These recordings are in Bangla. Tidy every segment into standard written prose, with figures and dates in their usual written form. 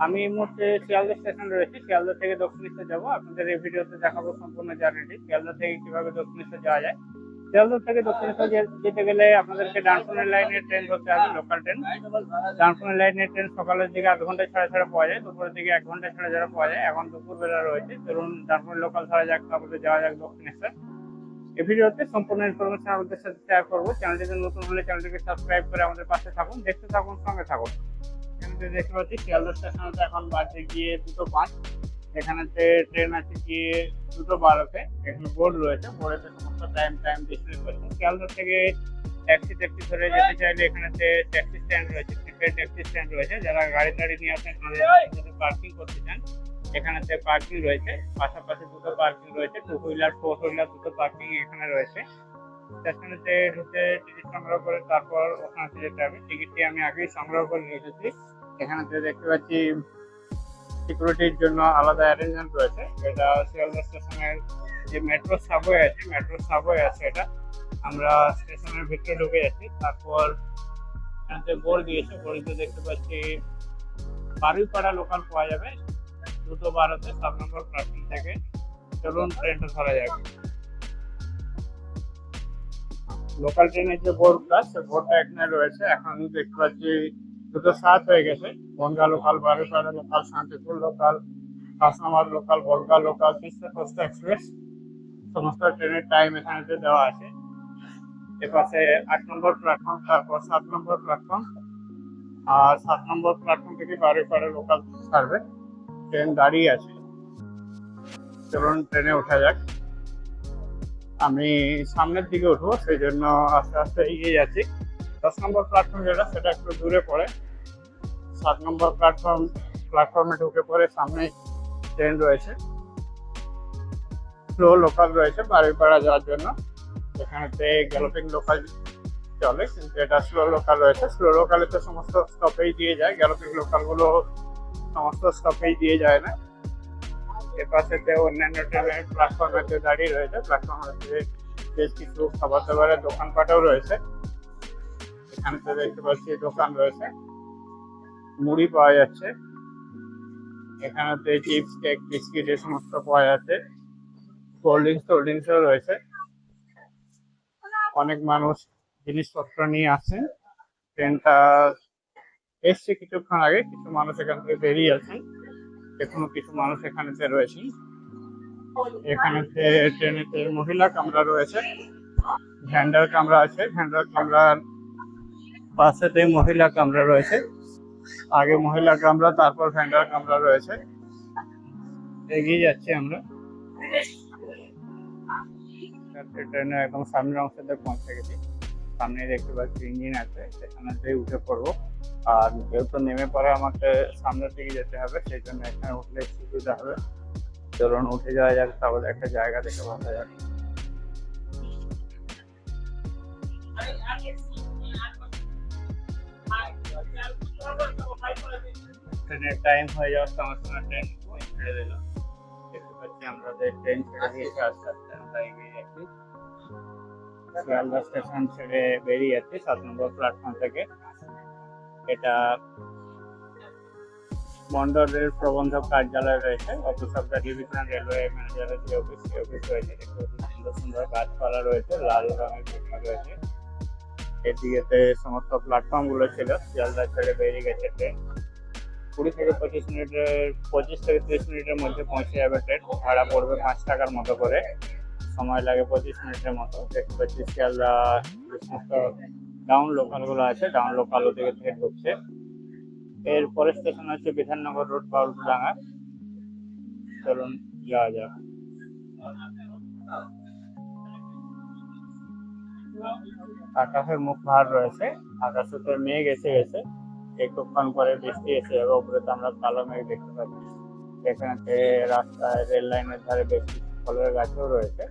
আমি এই মুহূর্তে শিয়ালদা স্টেশন রয়েছি। শিয়ালদা থেকে দক্ষিণেশ্বর যাবো। আপনাদের এই ভিডিওতে দেখাবো সম্পূর্ণ জার্নিটি শিয়ালদা থেকে কিভাবে দক্ষিণেশ্বর যাওয়া যায়। শিয়ালদা থেকে দক্ষিণেশ্বর যেতে গেলে আপনাদেরকে ডানকুনি লাইনের ট্রেন ধরতে হবে, লোকাল ট্রেন। ডানকুনি লাইনের ট্রেন সকালের দিকে 8 ঘন্টা ছাড়া ছাড়া পাওয়া যায়, দুপুরের দিকে 1 ঘন্টা ছাড়া ছাড়া পাওয়া যায়। এখন দুপুর বেলা রয়েছে, ধরুন ডানকুনি লোকাল ছাড়া যাক, তারপরে যাওয়া যাক দক্ষিণেশ্বর। এই ভিডিওতে সম্পূর্ণ ইনফরমেশন আমাদের সাথে শেয়ার করবো। চ্যানেলটিতে নতুন হলে চ্যানেলটিকে সাবস্ক্রাইব করে আমাদের পাশে থাকুন, দেখতে থাকুন, সঙ্গে থাকুন। এখানে দেখতে পাচ্ছি শিয়ালদা স্টেশনে এখন বাজে গিয়ে 2:05। এখানেতে ট্রেন আছে গিয়ে 2:12-তে। এখানে বোর্ড রয়েছে, বোর্ডেতে সমস্ত টাইম ডিসপ্লে করছে। শিয়ালদা থেকে ট্যাক্সি ধরে যেতে চাইলে এখানেতে ট্যাক্সি স্ট্যান্ড রয়েছে, প্রিপেড ট্যাক্সি স্ট্যান্ড রয়েছে। যারা গাড়ি টাড়ি নিয়ে আসেন, যদি পার্কিং করতে চান, এখানেতে পার্কিং রয়েছে। পাশাপাশি দুটো পার্কিং রয়েছে, 2 হুইলার 4 হুইলার দুটো পার্কিং এখানে রয়েছে। স্টেশনেতে ঢুকে টিকিট সংগ্রহ করে তারপর ওখানে যেতে হবে। টিকিটটি আমি আগেই সংগ্রহ করে নিয়ে এসেছি। এখানেতে দেখতে পাচ্ছি সিকিউরিটির জন্য আলাদা অ্যারেঞ্জমেন্ট রয়েছে। এটা শিয়ালদা স্টেশনের যে মেট্রো সাবওয়ে আছে এটা। আমরা স্টেশনের ভিতরে ঢুকে যাচ্ছি। তারপর এখানে বোর্ড দিয়েছে, বোর্ডে দেখতে পাচ্ছি বারুইপাড়া লোকাল পাওয়া যাবে 2:12-তে 7 নম্বর প্ল্যাটফর্ম থেকে। চলুন ট্রেনটা ধরা যাবে। লোকাল ট্রেনের যে বোর্ডটা, সে বোর্ডটা এখানে রয়েছে। এখন দেখতে পাচ্ছি 2:07 হয়ে গেছে। Bongaon local, Baruipara local, Shantipur local, Hasnabad local, Bongaon local, Teesta কোস্টা এক্সপ্রেস সমস্ত ট্রেনের টাইম এখানে দেওয়া আছে। এপাশে 8 নম্বর প্ল্যাটফর্ম, তারপর 7 নম্বর প্ল্যাটফর্ম। আর 7 নম্বর প্ল্যাটফর্ম থেকে বারুইপাড়া লোকাল ছাড়বে। ট্রেন দাঁড়িয়ে আছে, চলুন ট্রেনে ওঠা যাক। আমি সামনের দিকে উঠবো, সেই জন্য আস্তে আস্তে এগিয়ে যাচ্ছি। 10 নম্বর প্ল্যাটফর্ম যেটা, সেটা একটু দূরে পড়ে। 7 নম্বর প্ল্যাটফর্মে ঢুকে পড়ে সামনে ট্রেন রয়েছে, স্লো লোকাল রয়েছে বারুইপাড়া যাওয়ার জন্য। এখানেতে গ্যালোপিং লোকাল চলে, কিন্তু এটা স্লো লোকাল রয়েছে। স্লো লোকালে তো সমস্ত স্টপেজ দিয়ে যায়, গ্যালোপিং লোকালগুলো সমস্ত স্টপেজ দিয়ে যায় না। এপাশেতে অন্যান্য ট্রেনের প্ল্যাটফর্মেতে দাঁড়িয়ে রয়েছে। প্ল্যাটফর্মে বেশ কিছু খাবার দাবারের দোকানপাটও রয়েছে। এখানে দেখতে পাচ্ছি দোকান রয়েছে, মুড়ি পাওয়া যাচ্ছে। এখানেতে চিপস, কেক, বিস্কিট এ সমস্ত পাওয়া যাচ্ছে। কোল্ড ড্রিঙ্কসও রয়েছে। অনেক মানুষ জিনিসপত্র নিয়ে আসছেন। ট্রেনটা এসছে কিছুক্ষণ আগে, কিছু মানুষ এখান থেকে বেরিয়ে আছেন, এখনো কিছু মানুষ এখানেতে রয়েছে। এখানেতে ট্রেনেতে মহিলা কামরা রয়েছে, ভ্যান্ডার কামরা আছে। ভ্যান্ডার কামরার পাশেতে মহিলা কামরা রয়েছে। আগে মহিলা কামরা, তারপর ভ্যান্ডার কামরা রয়েছে। এগিয়ে যাচ্ছি আমরা। ট্রেনের একদম সামনের অংশতে পৌঁছে গেছি। সামনে দেখতে পাচ্ছি ইঞ্জিন আছে, সেখানেতেই উঠে পড়বো। আর যেহেতু নেমে পরে আমাকে সামনের দিকে যেতে হবে, সেই জন্য এখানে উঠলে সুবিধা হবে। চলুন উঠে যাওয়া যাক, তাহলে একটা জায়গা দেখে বসা যাক। ট্রেনের টাইম হয়ে যাওয়ার সঙ্গে সঙ্গে ট্রেন ছেড়ে দিল। দেখতে পাচ্ছি আমরা ট্রেন ছেড়ে দিয়েছি, আস্তে আস্তে আমরা এগিয়ে যাচ্ছি। শিয়ালদা স্টেশন ছেড়ে বেরিয়ে যাচ্ছি 7 নম্বর প্ল্যাটফর্ম থেকে। এটা মন্ডলের প্রবন্ধক কার্যালয় রয়েছে, office of the divisional railway ম্যানেজারের যে অফিস রয়েছে। সুন্দর সুন্দর গাছপালা রয়েছে, লাল রঙের বিল্ডিং রয়েছে। এদিকে সমস্ত প্ল্যাটফর্ম গুলো ছিল। শিয়ালদা ছেড়ে বেরিয়ে গেছে ট্রেন। 20 থেকে 25 মিনিটের মধ্যে পৌঁছে যাবে ট্রেন। ভাড়া পড়বে 5 টাকার মতো করে, সময় লাগে 25 মিনিটের মতো। দেখতে পাচ্ছি শিয়ালদা সমস্ত ডাউন লোকাল গুলো আছে, ডাউন লোকাল ওদিকে থেকে ঢুকছে। এর পরের স্টেশন হচ্ছে বিধাননগর রোড, বাউলডাঙ্গা। চলুন যাওয়া যাক। আকাশের মুখ ভার রয়েছে, আকাশে মেঘ এসে গেছে। একটুক্ষণ পরে বৃষ্টি এসে যাবে। উপরে তো আমরা কালো মেঘ দেখতে পাচ্ছি। এখানে রাস্তায় রেল লাইনের ধারে বেশ কিছু ফলের গাছও রয়েছে।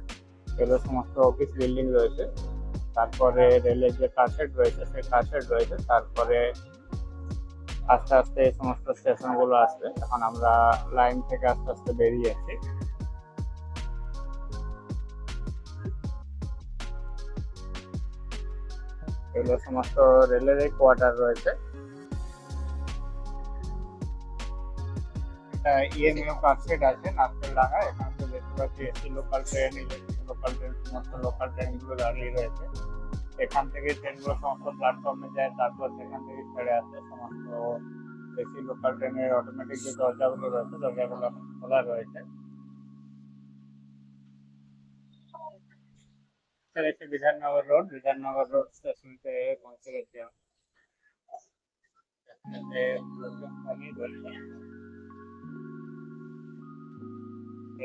এগুলো সমস্ত অফিস বিল্ডিং রয়েছে। তারপরে রেলের যে কারশেড রয়েছে, সেই কারশেড রয়েছে। তারপরে আস্তে আস্তে এই সমস্ত স্টেশন গুলো আসবে। এখন আমরা লাইন থেকে আস্তে আস্তে বেরিয়ে যাচ্ছি। এগুলো সমস্ত রেলের কোয়ার্টার রয়েছে। একটা ইএমইউ কারশেড আছে নারকেলডাঙ্গা। এখান থেকে দেখতে পাচ্ছি AC local train, local train, সমস্ত লোকাল ট্রেনগুলো দাঁড়িয়ে রয়েছে। এখান থেকে ট্রেনগুলো সমস্ত প্ল্যাটফর্মে যায়, তারপর সেখান থেকে ছেড়ে আসে। সমস্ত এসি লোকাল ট্রেনের অটোমেটিক যে দরজাগুলো রয়েছে, দরজাগুলো এখন খোলা রয়েছে। বিধাননগর রোড, বিধাননগর রোড স্টেশনতে পৌঁছে গেছি।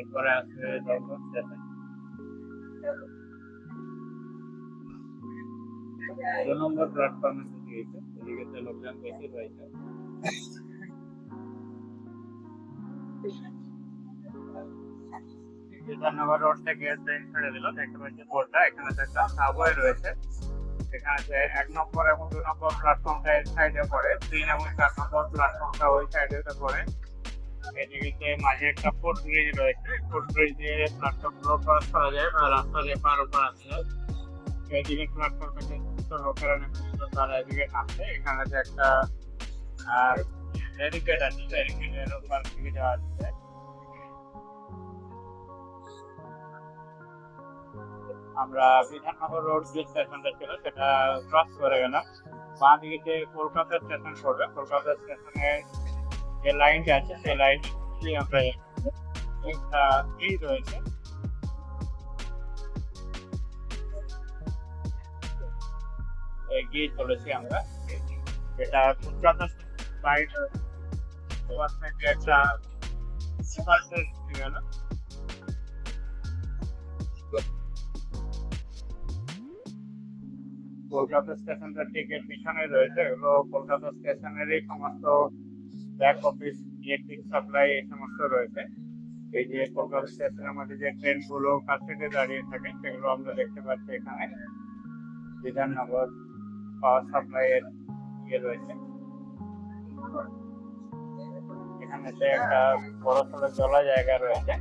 এরপরে আসবে দমদম স্টেশন। 2 নম্বর প্ল্যাটফর্মে গিয়েছে, এদিকে লোকজন বেশি রয়েছে। বিধাননগর রোড থেকে ট্রেন ছেড়ে দিল। দেখতে পাচ্ছি বোর্ডটা, এখানে একটা সাবওয়ে রয়েছে। এখানে 1 নম্বর এবং 2 নম্বর প্ল্যাটফর্মটা এই সাইডে পড়ে, 3 এবং 4 নম্বর প্ল্যাটফর্মটা ওই সাইডে পড়ে। এদিকে মাঝে একটা ফুটব্রিজ রয়েছে, ফুটব্রিজ দিয়ে প্ল্যাটফর্মগুলো ক্রস করা যায় বা রাস্তা দিয়ে পার ওপর আসা যায়। এদিকে প্ল্যাটফর্মে যে লোকেরা নেমেছিল তারা এদিকে নামছে। এখানে যে একটা ব্যারিকেড আছে, ব্যারিকেডের ওপর দিকে যাওয়া যাচ্ছে। আমরা বিধাননগর রোড যে স্টেশনটা ছিল সেটা ক্রস করে গেলাম। বাঁ দিকে যে কলকাতা স্টেশন পড়বে, কলকাতা স্টেশনের যে লাইনটা আছে সেই লাইন আমরা একটা রয়েছে, এগিয়ে চলেছি আমরা। এটা কলকাতা সাইড একটা গেল। কলকাতা স্টেশনটা ঠিক এর পিছনে রয়েছে। এগুলো কলকাতা স্টেশনেরই সমস্ত ব্যাক অফিস, ইলেকট্রিক সাপ্লাই এই সমস্ত রয়েছে। এই যে কলকাতা স্টেশনের মধ্যে যে ট্রেনগুলো কাছে দাঁড়িয়ে থাকে সেগুলো আমরা দেখতে পাচ্ছি। এখানে বিধাননগর পাওয়ার সাপ্লাই এর রয়েছে। এখানে একটা বড় সড়ো জলা জায়গা রয়েছে,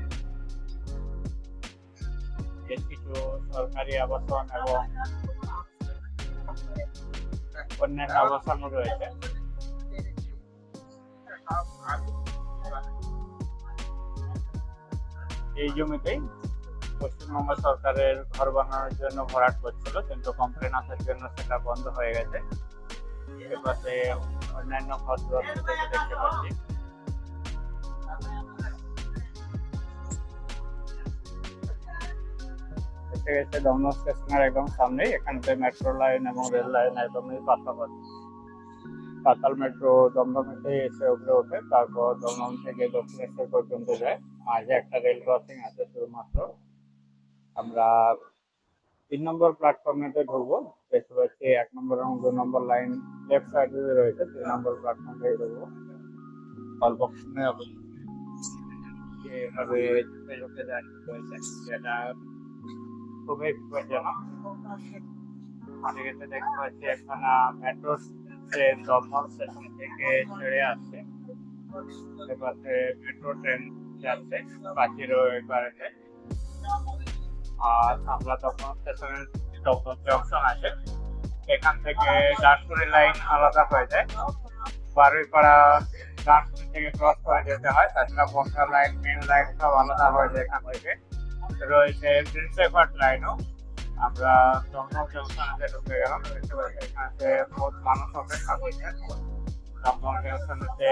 বেশ কিছু সরকারি আবাসন এবং অন্যান্য আবাসনও রয়েছে। এই জমিতেই পশ্চিমবঙ্গ সরকারের ঘর বানানোর জন্য ভরাট করছিল, কিন্তু কমপ্লেন আসার জন্য সেটা বন্ধ হয়ে গেছে। এপাশে অন্যান্য ঘর দেখতে পাচ্ছি। এসে গেছে দমদম স্টেশনের একদম সামনে। এখান থেকে মেট্রো লাইন এবং রেল লাইন একদমই পাশাপাশি। পাতাল মেট্রো দমদমে এসে উপরে ওঠে, তারপর দমদম থেকে দক্ষিণেশ্বর পর্যন্ত যায়। মাঝে একটা রেল ক্রসিং আছে শুধুমাত্র। আমরা 3 নম্বর প্ল্যাটফর্মেতে ঢুকবো। দেখতে পাচ্ছি 1 নম্বর এবং 2 নম্বর লাইন লেফট সাইডে রয়েছে, 3 নম্বর প্ল্যাটফর্মে ঢুকবো। অল্পক্ষণে এভাবে ঢুকে রয়েছে, যেটা খুবই বিপজ্জনক। দেখতে পাচ্ছি একখানা মেট্রো ট্রেন দমদম স্টেশন থেকে ছেড়ে আসছে। এপাশে মেট্রো ট্রেন যাচ্ছে পাখিরও এপারে। আর আমরা দমদম স্টেশনের দমদম জংশন আছে, এখান থেকে ডানকুনি লাইন আলাদা হয়ে যায়। বারুইপাড়া ডানকুনি থেকে ক্রস করে যেতে হয়, তাছাড়া বনগা লাইন, মেন লাইন সব আলাদা হয়ে যায়। এখান থেকে রয়েছে প্রিন্সেপঘাট লাইনও। আমরা দমদম জংশনে ঢুকে গেলাম। দেখতে পাচ্ছি এখানে বহুত মানুষ অপেক্ষা করছে। দমদম জংশনেতে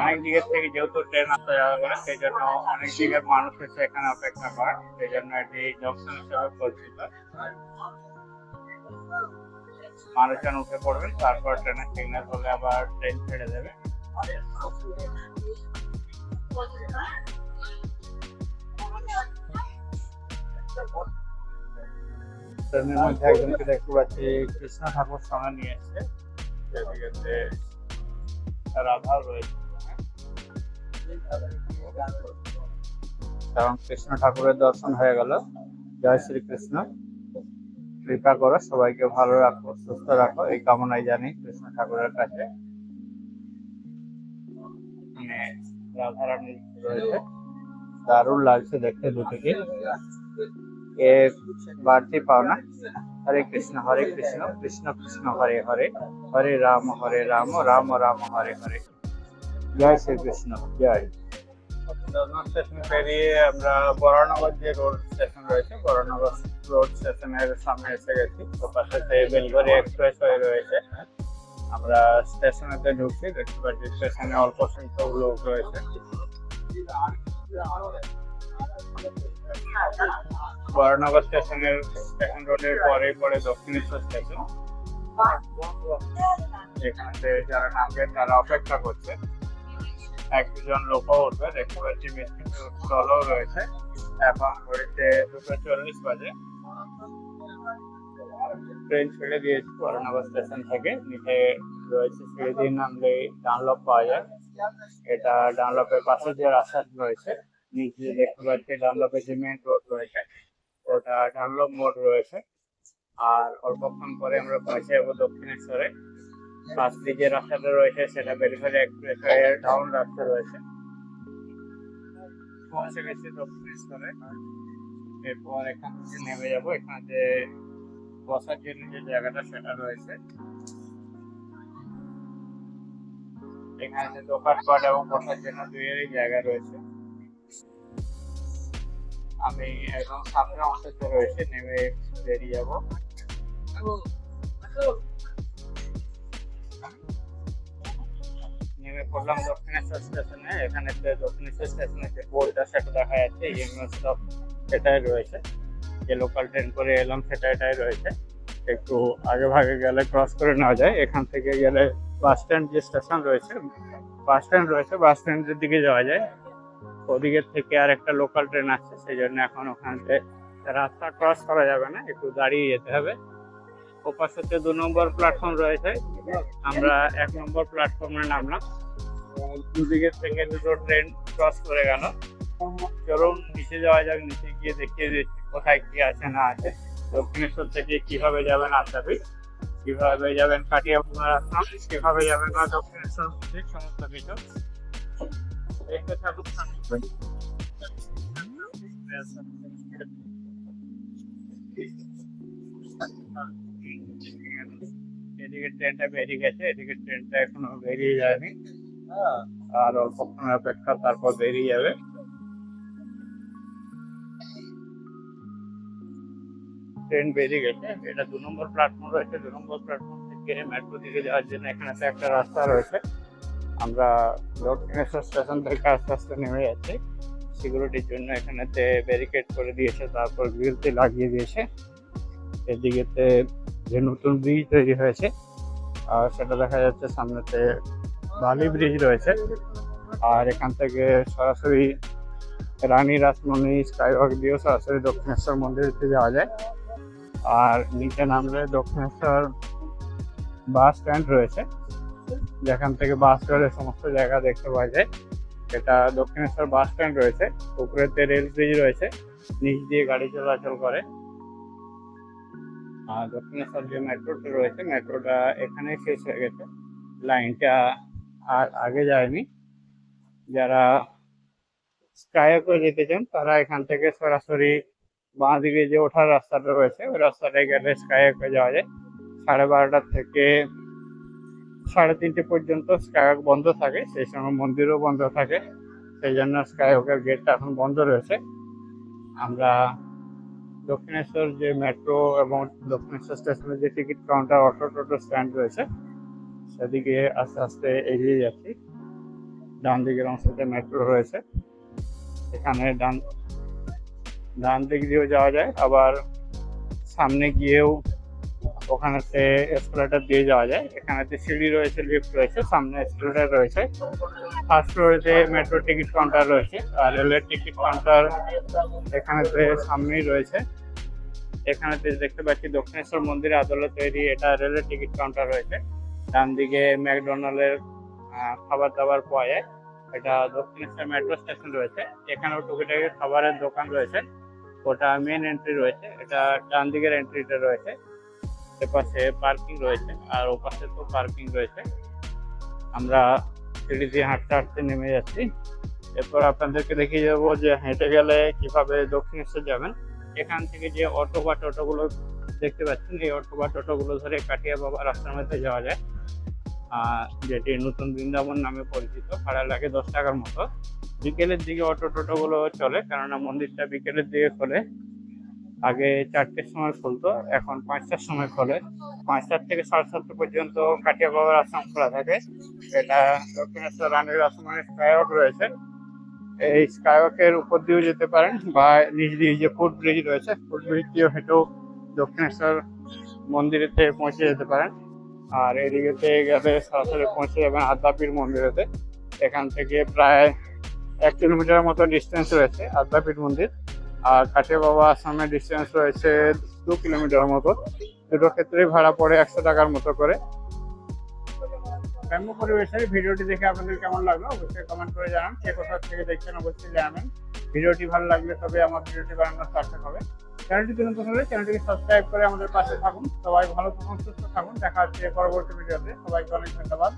অনেক দিকের থেকে যেহেতু ট্রেন আসতে যাওয়া করে, সেই জন্য অনেক দিকের মানুষ এসে এখানে অপেক্ষা করে, সেই জন্য এটি জংশন হিসেবে পরিচিত। মানুষজন উঠে পড়বেন, তারপর ট্রেনের সিগন্যাল হলে আবার ট্রেন ছেড়ে দেবে। ট্রেনের মধ্যে একজনকে দেখতে পাচ্ছি কৃষ্ণ ঠাকুর সঙ্গে নিয়ে এসছে, রাধা রয়েছে এবং কৃষ্ণ ঠাকুরের দর্শন হয়ে গেল। জয় শ্রীকৃষ্ণ। কৃপা করো, সবাইকে ভালো রাখো, সুস্থ রাখো, এই কামনাই জানি কৃষ্ণ ঠাকুরের কাছে। রাধারানী রয়েছে, দারুণ লাগছে দেখতে দুটিকে। এ বাড়তি পাওনা। হরে কৃষ্ণ কৃষ্ণ কৃষ্ণ হরে হরে, হরে রাম রাম রাম হরে হরে। জয় শ্রীকৃষ্ণ। জয়। দশমান স্টেশন পেরিয়ে আমরা বরানগর যে রোড স্টেশন রয়েছে, বরানগর রোড স্টেশনের সামনে এসে গেছি। তো পাশে বেলঘড়ি এক্সপ্রেস ওয়ে রয়েছে। আমরা স্টেশনেতে ঢুকছি, দেখতে পাচ্ছি স্টেশনে অল্প সংখ্যক লোক রয়েছে। বরানগর স্টেশনের স্টেশন রোডের পরে দক্ষিণেশ্বর স্টেশন। এখানে যারা নামবেন তারা অপেক্ষা করছে, এক দুজন লোকও উঠবে। দেখতে পাচ্ছি মিষ্টি স্টলও রয়েছে। এখন ঘড়িতে 2:40 বাজে। ট্রেন ছেড়ে দিয়েছি বরানগর স্টেশন থেকে। নিচে রয়েছে সিঁড়ি দিয়ে নামলে ডানলপ পাওয়া যায়। এটা ডানলপের পাশে যে রাস্তা রয়েছে, নিচে দেখতে পাচ্ছি ডানলপের যে মেন রোড রয়েছে, ওটা ডানলপ মোড় রয়েছে। আর অল্পক্ষণ পরে আমরা পৌঁছে যাবো দক্ষিণেশ্বরে। পাশ দিয়ে যে রাস্তাটা রয়েছে সেটা বেলঘড়ি এক্সপ্রেস এর ডাউন রাস্তা রয়েছে। পৌঁছে গেছি দক্ষিণেশ্বরে। এরপর এখান থেকে নেমে যাবো। এখানে যে বসার জন্য যে জায়গাটা সেটা রয়েছে, এখানে দোকানপাট এবং বসার জন্য দুইয়েরই জায়গা রয়েছে। আমি একদম সামনে অংশতে রয়েছে, নেমে বেরিয়ে যাবো। নেমে পড়লাম দক্ষিণেশ্বর স্টেশনে। এখানে দক্ষিণেশ্বর স্টেশনে যে বোর্ডটা সেটা দেখা যাচ্ছে, ইএমএস স্টপ সেটাই রয়েছে। যে লোকাল ট্রেন করে এলাম সেটাই রয়েছে। একটু আগে ভাগে গেলে ক্রস করে নেওয়া যায়। এখান থেকে গেলে বাস স্ট্যান্ড যে স্টেশন রয়েছে, বাস স্ট্যান্ডের দিকে যাওয়া যায়। ওদিকে থেকে আর একটা লোকাল ট্রেন আসছে, সেই জন্য এখন ওখান থেকে রাস্তা ক্রস করা যাবে না, একটু দাঁড়িয়ে যেতে হবে। ওপাশে 2 নম্বর প্ল্যাটফর্ম রয়েছে, আমরা 1 নম্বর প্ল্যাটফর্মে নামলাম। দুদিকে থেকে দুটো ট্রেন ক্রস করে গেল। চলুন নিচে যাওয়া যাক, নিচে গিয়ে দেখিয়ে দিচ্ছি কোথায় কি আছে না আছে। দক্ষিণেশ্বর থেকে কিভাবে যাবেন আদ্যাপীঠ, কিভাবে যাবেন কাটিয়াপুর আশ্রম, কিভাবে যাবেন না দক্ষিণেশ্বর, সমস্ত কিছু দেখতে থাকুন। এদিকে ট্রেনটা বেরিয়ে গেছে, এদিকে ট্রেনটা এখনো বেরিয়ে যায়নি। আর অল্পক্ষণ অপেক্ষা, তারপর বেরিয়ে যাবে। ট্রেন বেরিয়ে গেছে। এটা 2 নম্বর প্ল্যাটফর্ম রয়েছে। 2 নম্বর প্ল্যাটফর্ম থেকে মেট্রো দিকে যাওয়ার জন্য এখানে একটা রাস্তা রয়েছে। আমরা দক্ষিণেশ্বর স্টেশন থেকে আস্তে আস্তে নেমে যাচ্ছি। সিকিউরিটির জন্য এখানেতে ব্যারিকেড করে দিয়েছে, তারপর গ্রিলতে লাগিয়ে দিয়েছে। এদিকেতে যে নতুন ব্রিজ তৈরি হয়েছে আর সেটা দেখা যাচ্ছে, সামনেতে বালি ব্রিজ রয়েছে। আর এখান থেকে সরাসরি রানী রাসমণি স্কাইওয়াক দিয়েও সরাসরি দক্ষিণেশ্বর মন্দিরেতে যাওয়া যায়। আর নিচে নামলে দক্ষিণেশ্বর বাস স্ট্যান্ড রয়েছে, যেখান থেকে বাস ধরে সমস্ত জায়গা দেখতে পাওয়া যায়। এটা দক্ষিণেশ্বর বাস স্ট্যান্ড রয়েছে। উপরেতে রেল ব্রিজ রয়েছে, নিচ দিয়ে গাড়ি চলাচল করে। আর দক্ষিণেশ্বর যে মেট্রোটা রয়েছে, মেট্রোটা এখানে শেষ হয়ে গেছে, লাইনটা আর আগে যায়নি। যারা স্কাইওয়াকে যেতে চান তারা এখান থেকে সরাসরি বাঁ দিকে যে ওঠার রাস্তাটা রয়েছে, ওই রাস্তাটায় গেলে স্কাইওয়াকে যাওয়া যায়। 12:30 থেকে 3:30 পর্যন্ত স্কাইওয়াক বন্ধ থাকে, সেই সময় মন্দিরও বন্ধ থাকে, সেই জন্য স্কাইওয়াকের গেটটা এখন বন্ধ রয়েছে। আমরা দক্ষিণেশ্বর যে মেট্রো এবং দক্ষিণেশ্বর স্টেশনের যে টিকিট কাউন্টার, অটো টোটো স্ট্যান্ড রয়েছে, সেদিকে আস্তে আস্তে এগিয়ে যাচ্ছি। ডান দিকের অংশতে মেট্রো রয়েছে, এখানে ডান দিক দিয়েও যাওয়া যায়, আবার সামনে গিয়েও ওখানেতে এসকেলেটর দিয়ে যাওয়া যায়। এখানেতে সিঁড়ি রয়েছে, লিফট রয়েছে, সামনে এসকেলেটর রয়েছে। ফার্স্ট ফ্লোরেতে মেট্রো টিকিট কাউন্টার রয়েছে, আর রেলের টিকিট কাউন্টার এখানেতে সামনেই রয়েছে। এখানেতে দেখতে পাচ্ছি দক্ষিণেশ্বর মন্দিরের আদলে তৈরি এটা রেলের টিকিট কাউন্টার রয়েছে। ডান দিকে ম্যাকডোনাল্ডের খাবার দাবার পাওয়া যায়। এটা দক্ষিণেশ্বর মেট্রো স্টেশন রয়েছে, এখানেও টুকিটাকি খাবারের দোকান রয়েছে। ওটা মেন এন্ট্রি রয়েছে, এটা ডান দিকের এন্ট্রিটা রয়েছে। এপাশে পার্কিং রয়েছে, আর ওপাশে তো পার্কিং রয়েছে। আমরা সিঁড়ি দিয়ে হাঁটতে হাঁটতে নেমে যাচ্ছি। এরপর আপনাদেরকে দেখিয়ে যাবো যে হেঁটে গেলে কিভাবে দক্ষিণেশ্বর যাবেন। এখান থেকে যে অটো বা টোটোগুলো দেখতে পাচ্ছেন, এই অটো বা টোটোগুলো ধরে কাটিয়া বাবার আশ্রমেতে যাওয়া যায়। যেটি নতুন বৃন্দাবন নামে পরিচিত। ভাড়া লাগে 10 টাকার মতো। বিকেলের দিকে অটো টোটো গুলো চলে, কেননা মন্দিরটা বিকেলের দিকে খোলে। আগে 4টের সময় খুলতো, এখন 5টার সময় খোলে। 5টা থেকে 7:30 পর্যন্ত কাঠিয়া বাবার আশ্রম খোলা থাকে। এটা দক্ষিণেশ্বর রানীর আশ্রমের স্কাইওয়াক রয়েছে, এই স্কাইওয়াকের উপর দিয়েও যেতে পারেন, বা নিচ দিয়ে যে ফুট ব্রিজ রয়েছে, ফুট ব্রিজ দিয়ে হেঁটেও দক্ষিণেশ্বর মন্দিরেতে পৌঁছে যেতে পারেন। আর এদিকে গেলে সরাসরি পৌঁছে যাবেন আদ্যাপীঠ মন্দিরেতে। এখান থেকে প্রায় 1 কিলোমিটার মতো ডিস্টেন্স রয়েছে আদ্যাপীঠ মন্দির। আর কাঠিয়া বাবা আশ্রমের ডিস্টেন্স রয়েছে 2 কিলোমিটার মতো। দুটো ক্ষেত্রেই ভাড়া পড়ে 100 টাকার মতো করে। গ্রাম্য পরিবেশের ভিডিওটি দেখে আপনাদের কেমন লাগলো অবশ্যই কমেন্ট করে জানান। কে কোথা থেকে দেখছেন অবশ্যই জানাবেন। ভিডিওটি ভালো লাগলে তবে আমার ভিডিওটি বানানোর সার্থক হবে। চ্যানেলটি নতুন হলে চ্যানেলটিকে সাবস্ক্রাইব করে আমাদের পাশে থাকুন। সবাই ভালো থাকুন, সুস্থ থাকুন। দেখা হচ্ছে পরবর্তী ভিডিওতে। সবাইকে অনেক ধন্যবাদ।